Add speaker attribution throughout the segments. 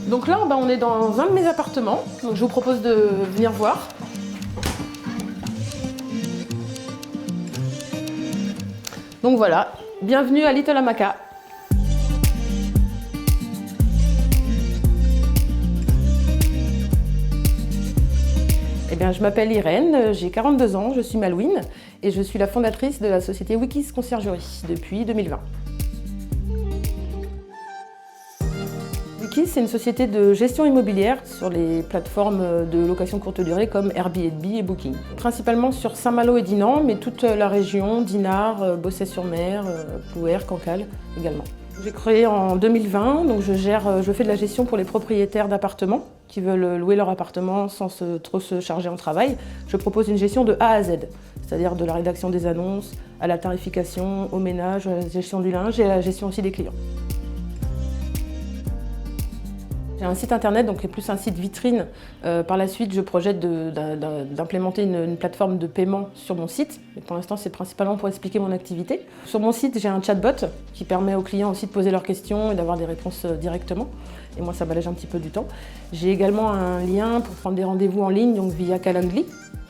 Speaker 1: Donc là, on est dans un de mes appartements, donc je vous propose de venir voir. Donc voilà, bienvenue à Little Hamaka. Eh bien, je m'appelle Irène, j'ai 42 ans, je suis malouine et je suis la fondatrice de la société Wikis Conciergerie depuis 2020. Wikis, c'est une société de gestion immobilière sur les plateformes de location courte durée comme Airbnb et Booking. Principalement sur Saint-Malo et Dinan, mais toute la région, Dinard, Bosset-sur-Mer, Plouer, Cancale également. J'ai créé en 2020, donc je fais de la gestion pour les propriétaires d'appartements qui veulent louer leur appartement sans trop se charger en travail. Je propose une gestion de A à Z, c'est-à-dire de la rédaction des annonces, à la tarification, au ménage, à la gestion du linge et à la gestion aussi des clients. J'ai un site internet, donc qui est plus un site vitrine. Par la suite, je projette d'implémenter une plateforme de paiement sur mon site. Mais pour l'instant, c'est principalement pour expliquer mon activité. Sur mon site, j'ai un chatbot qui permet aux clients aussi de poser leurs questions et d'avoir des réponses directement. Et moi, ça m'allège un petit peu du temps. J'ai également un lien pour prendre des rendez-vous en ligne, donc via Calendly.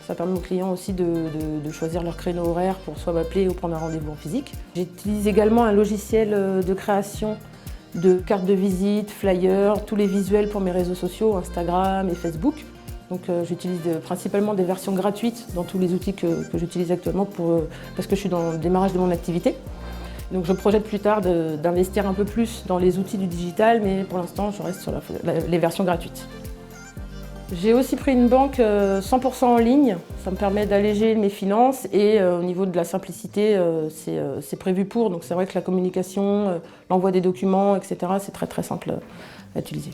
Speaker 1: Ça permet aux clients aussi de choisir leur créneau horaire pour soit m'appeler ou prendre un rendez-vous en physique. J'utilise également un logiciel de création de cartes de visite, flyers, tous les visuels pour mes réseaux sociaux, Instagram et Facebook. Donc j'utilise principalement des versions gratuites dans tous les outils que j'utilise actuellement parce que je suis dans le démarrage de mon activité. Donc je projette plus tard d'investir un peu plus dans les outils du digital, mais pour l'instant je reste sur les versions gratuites. J'ai aussi pris une banque 100% en ligne, ça me permet d'alléger mes finances et au niveau de la simplicité, c'est prévu pour. Donc c'est vrai que la communication, l'envoi des documents, etc., c'est très simple à utiliser.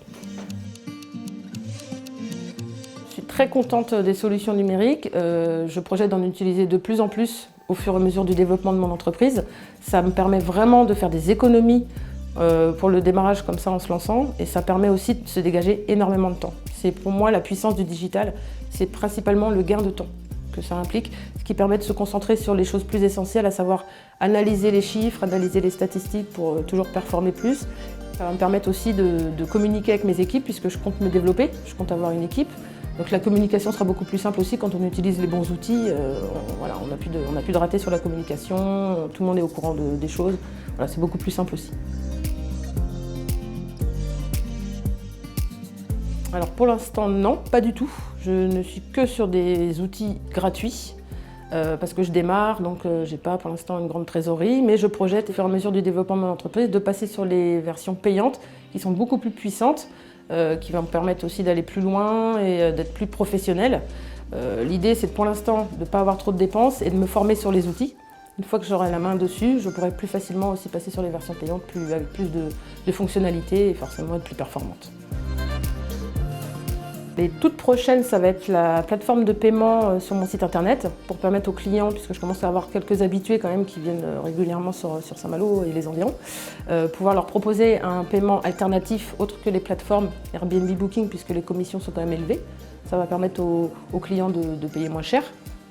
Speaker 1: Je suis très contente des solutions numériques, je projette d'en utiliser de plus en plus au fur et à mesure du développement de mon entreprise. Ça me permet vraiment de faire des économies pour le démarrage comme ça en se lançant, et ça permet aussi de se dégager énormément de temps. C'est pour moi la puissance du digital, c'est principalement le gain de temps que ça implique, ce qui permet de se concentrer sur les choses plus essentielles, à savoir analyser les chiffres, analyser les statistiques pour toujours performer plus. Ça va me permettre aussi de communiquer avec mes équipes puisque je compte me développer, je compte avoir une équipe. Donc la communication sera beaucoup plus simple aussi quand on utilise les bons outils. Voilà, on n'a plus de ratés sur la communication, tout le monde est au courant des choses. Voilà, c'est beaucoup plus simple aussi. Alors pour l'instant non, pas du tout. Je ne suis que sur des outils gratuits parce que je démarre, donc j'ai pas pour l'instant une grande trésorerie, mais je projette au fur et à mesure du développement de mon entreprise de passer sur les versions payantes qui sont beaucoup plus puissantes, qui vont me permettre aussi d'aller plus loin et d'être plus professionnel. L'idée c'est pour l'instant de ne pas avoir trop de dépenses et de me former sur les outils. Une fois que j'aurai la main dessus, je pourrai plus facilement aussi passer sur les versions payantes avec plus de fonctionnalités et forcément être plus performante. Les toutes prochaines, ça va être la plateforme de paiement sur mon site internet pour permettre aux clients, puisque je commence à avoir quelques habitués quand même qui viennent régulièrement sur Saint-Malo et les environs, pouvoir leur proposer un paiement alternatif autre que les plateformes Airbnb Booking puisque les commissions sont quand même élevées. Ça va permettre aux clients de payer moins cher.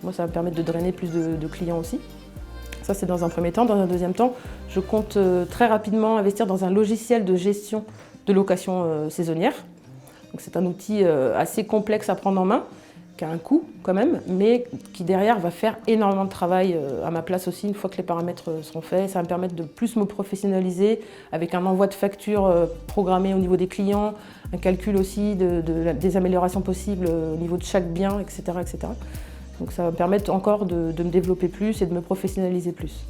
Speaker 1: Moi, ça va me permettre de drainer plus de clients aussi. Ça, c'est dans un premier temps. Dans un deuxième temps, je compte très rapidement investir dans un logiciel de gestion de location saisonnière. C'est un outil assez complexe à prendre en main, qui a un coût quand même, mais qui derrière va faire énormément de travail à ma place aussi une fois que les paramètres seront faits. Ça va me permettre de plus me professionnaliser avec un envoi de factures programmé au niveau des clients, un calcul aussi des améliorations possibles au niveau de chaque bien, etc., etc. Donc ça va me permettre encore de me développer plus et de me professionnaliser plus.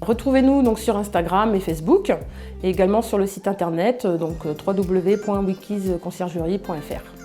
Speaker 1: Retrouvez-nous donc sur Instagram et Facebook et également sur le site internet donc www.wikisconciergerie.fr.